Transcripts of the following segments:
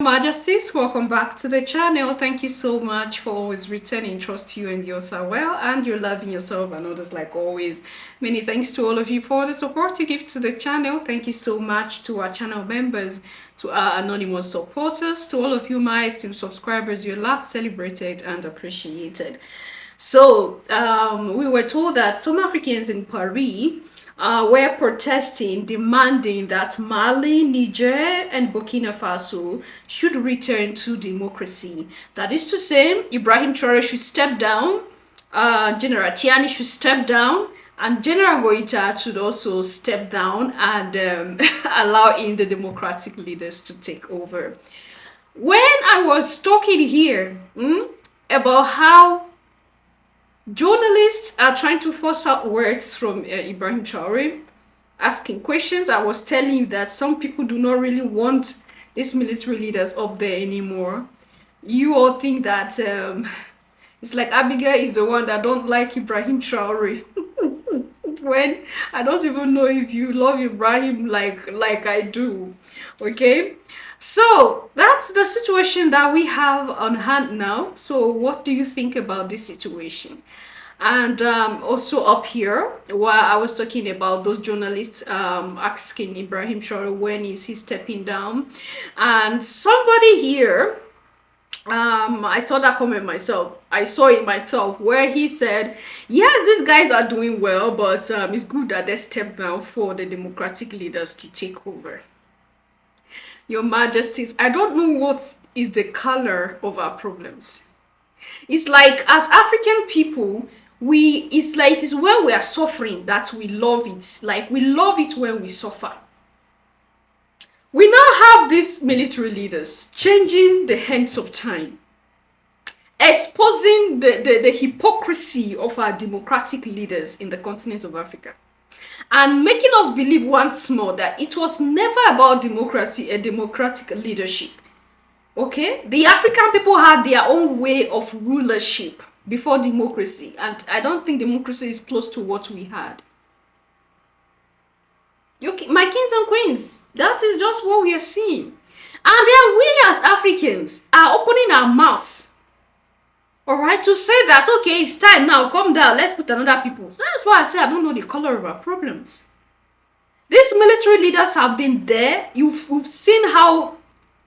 Majesties, welcome back to the channel. Thank you so much for always returning. Trust you and yours are well, and you're loving yourself and others like always. Many thanks to all of you for the support you give to the channel. Thank you so much to our channel members, to our anonymous supporters, to all of you my esteemed subscribers. You're loved, celebrated, and appreciated. So we were told that some Africans in Paris were protesting, demanding that Mali, Niger, and Burkina Faso should return to democracy. That is to say, Ibrahim Traore should step down, General Tchiani should step down, and General Goita should also step down and allow in the democratic leaders to take over. When I was talking here about how journalists are trying to force out words from Ibrahim Traore, asking questions, I was telling you that some people do not really want these military leaders up there anymore. You all think that it's like Abigail is the one that don't like Ibrahim Traore. When I don't even know if you love Ibrahim like I do. Okay, so that's the situation that we have on hand now. So what do you think about this situation? And also up here, while I was talking about those journalists asking Ibrahim Traore when is he stepping down, and somebody here, I saw that comment myself. I saw it myself where he said, yes, these guys are doing well, but it's good that they step down for the democratic leaders to take over. Your Majesties, I don't know what is the color of our problems. It's like as African people, it's like it is when we are suffering that we love it. Like we love it when we suffer. We now have these military leaders changing the hands of time, exposing the hypocrisy of our democratic leaders in the continent of Africa, and making us believe once more that it was never about democracy, a democratic leadership. Okay, the African people had their own way of rulership before democracy, and I don't think democracy is close to what we had. My kings and queens, that is just what we are seeing. And then we as Africans are opening our mouth, all right, to say that, okay, it's time now, come down, let's put another people. So that's why I say I don't know the color of our problems. These military leaders have been there. You've seen how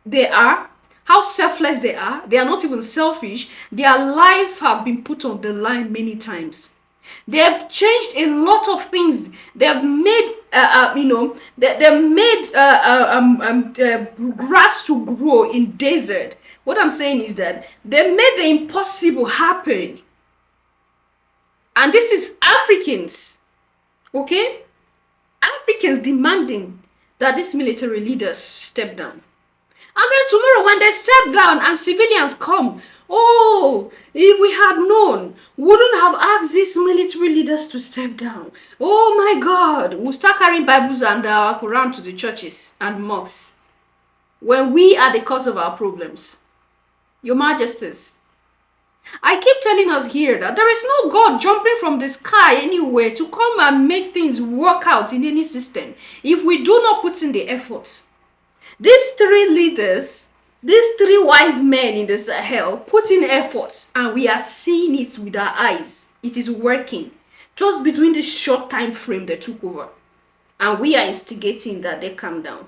they are, how selfless they are. They are not even selfish. Their life have been put on the line many times. They have changed a lot of things. They have made, they made grass to grow in desert. What I'm saying is that they made the impossible happen. And this is Africans, okay? Africans demanding that these military leaders step down. And then tomorrow when they step down and civilians come, oh, if we had known, wouldn't have asked these military leaders to step down. Oh my God, we'll start carrying Bibles and our Quran to the churches and mosques when we are the cause of our problems. Your Majesties, I keep telling us here that there is no God jumping from the sky anywhere to come and make things work out in any system if we do not put in the effort. These three leaders, these three wise men in the Sahel put in efforts, and we are seeing it with our eyes. It is working. Just between this short time frame they took over, and we are instigating that they calm down.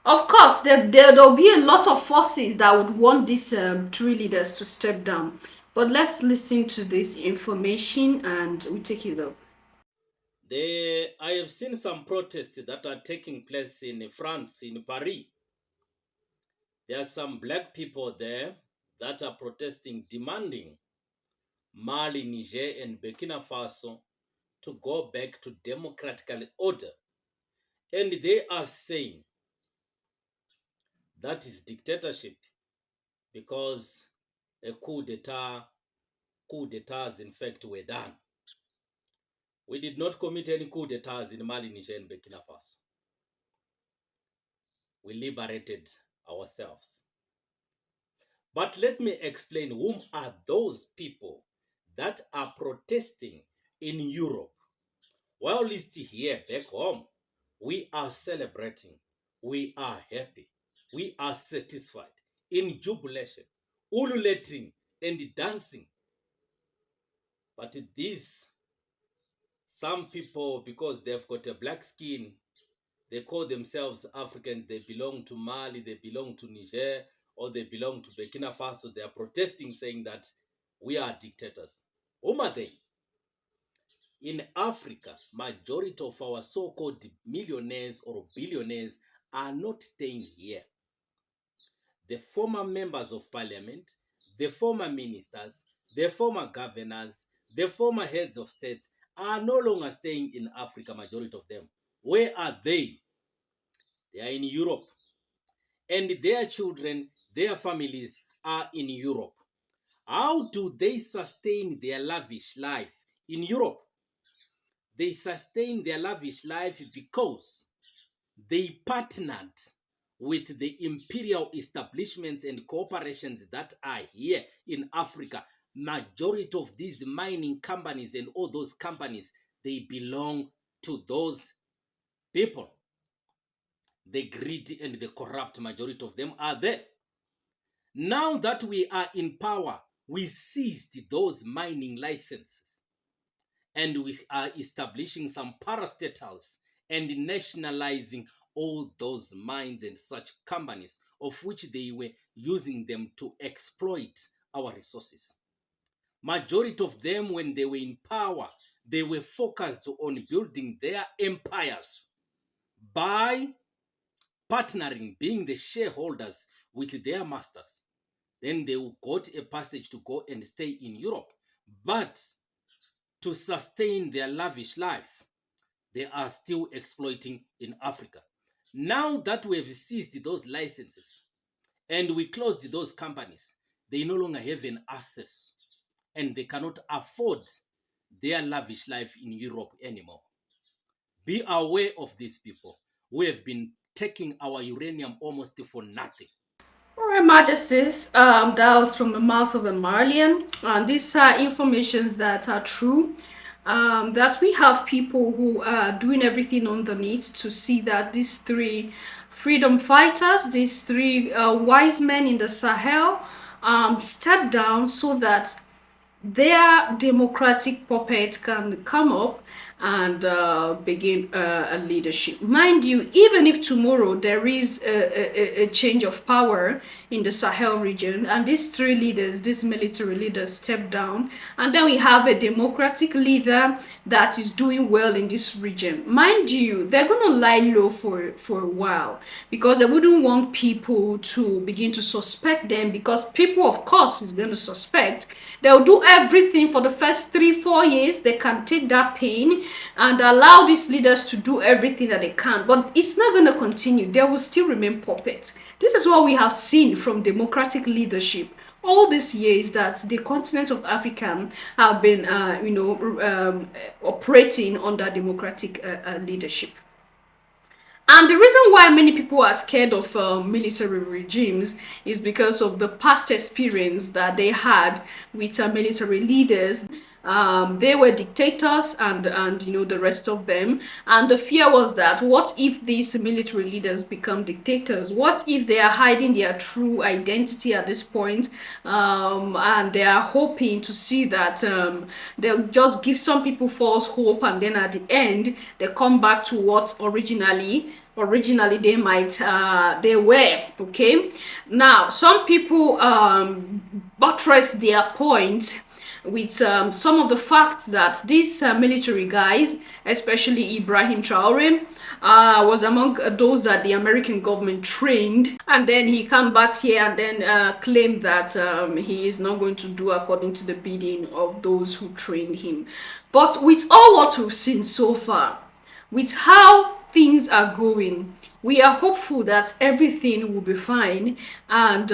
Of course, there'll be a lot of forces that would want these three leaders to step down. But let's listen to this information and we take it up. I have seen some protests that are taking place in France, in Paris. There are some black people there that are protesting, demanding Mali, Niger, and Burkina Faso to go back to democratic order. And they are saying that is dictatorship because a coup d'etats in fact were done. We did not commit any coup d'etats in Mali, Niger, and Burkina Faso. We liberated ourselves. But let me explain whom are those people that are protesting in Europe. While it's here back home, we are celebrating. We are happy. we are satisfied in jubilation, ululating and dancing. But these, some people, because they've got a black skin, they call themselves Africans, they belong to Mali, they belong to Niger, or they belong to Burkina Faso. They are protesting saying that we are dictators. Whom are they? In Africa, majority of our so-called millionaires or billionaires are not staying here. The former members of parliament, the former ministers, the former governors, the former heads of states are no longer staying in Africa, majority of them. Where are they? They are in Europe. And their children, their families are in Europe. How do they sustain their lavish life in Europe? They sustain their lavish life because they partnered with the imperial establishments and corporations that are here in Africa. Majority of these mining companies and all those companies, they belong to those people. The greedy and the corrupt majority of them are there. Now that we are in power, we seized those mining licenses and we are establishing some parastatals and nationalizing all those mines and such companies, of which they were using them to exploit our resources. Majority of them, when they were in power, they were focused on building their empires by partnering, being the shareholders with their masters. Then they got a passage to go and stay in Europe. But to sustain their lavish life, they are still exploiting in Africa. Now that we have seized those licenses and we closed those companies, they no longer have an access and they cannot afford their lavish life in Europe anymore. Be aware of these people who have been taking our uranium almost for nothing. All right, Majesties, that was from the mouth of a Malian. And these are informations that are true. That we have people who are doing everything underneath to see that these three freedom fighters, these three wise men in the Sahel, step down so that their democratic puppet can come up and begin a leadership. Mind you, even if tomorrow there is a change of power in the Sahel region and these three leaders, these military leaders step down, and then we have a democratic leader that is doing well in this region, mind you, they're going to lie low for a while because they wouldn't want people to begin to suspect them, because people, of course, is going to suspect. They'll do everything for the first 3-4 years. They can take that pain and allow these leaders to do everything that they can, but it's not going to continue. They will still remain puppets. This is what we have seen from democratic leadership all these years, that the continent of Africa have been operating under democratic leadership. And the reason why many people are scared of military regimes is because of the past experience that they had with military leaders. They were dictators and the rest of them. And the fear was that, what if these military leaders become dictators? What if they are hiding their true identity at this point? And they are hoping to see that they'll just give some people false hope, and then at the end they come back to what originally they were. Okay, now some people buttress their point with some of the fact that these military guys, especially Ibrahim Traore, was among those that the American government trained, and then he come back here and then claimed that he is not going to do according to the bidding of those who trained him. But with all what we've seen so far, with how things are going, we are hopeful that everything will be fine, and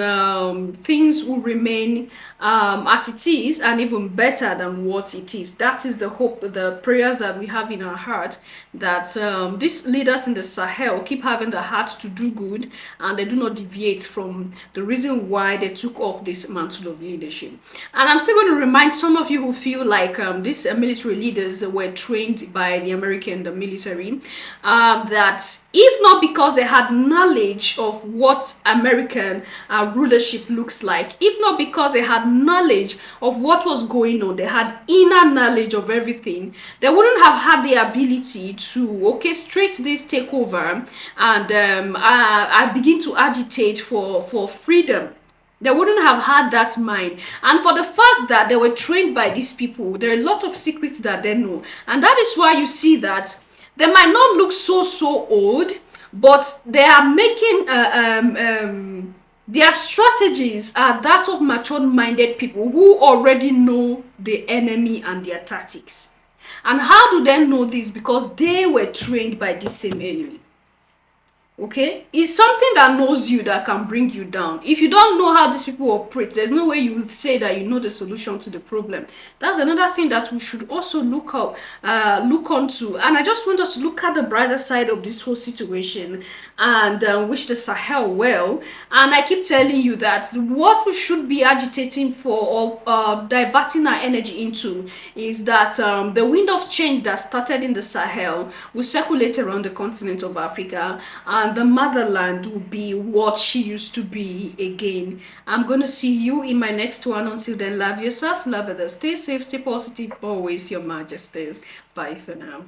things will remain as it is, and even better than what it is. That is the hope, the prayers that we have in our heart, that these leaders in the Sahel keep having the heart to do good, and they do not deviate from the reason why they took up this mantle of leadership. And I'm still going to remind some of you who feel like these military leaders were trained by the American military, that If not because they had knowledge of what American rulership looks like, if not because they had knowledge of what was going on, they had inner knowledge of everything, they wouldn't have had the ability to orchestrate this takeover and I begin to agitate for freedom. They wouldn't have had that mind. And for the fact that they were trained by these people, there are a lot of secrets that they know. And that is why you see that they might not look so old, but they are making their strategies are that of matured minded people who already know the enemy and their tactics. And how do they know this? Because they were trained by the same enemy. Okay, it's something that knows you that can bring you down. If you don't know how these people operate, there's no way you would say that you know the solution to the problem. That's another thing that we should also look onto. And I just want us to look at the brighter side of this whole situation and wish the Sahel well. And I keep telling you that what we should be agitating for or diverting our energy into is that the wind of change that started in the Sahel will circulate around the continent of Africa, and the motherland will be what she used to be again. I'm going to see you in my next one. Until then, love yourself, love others, stay safe, stay positive, always your majesties. Bye for now.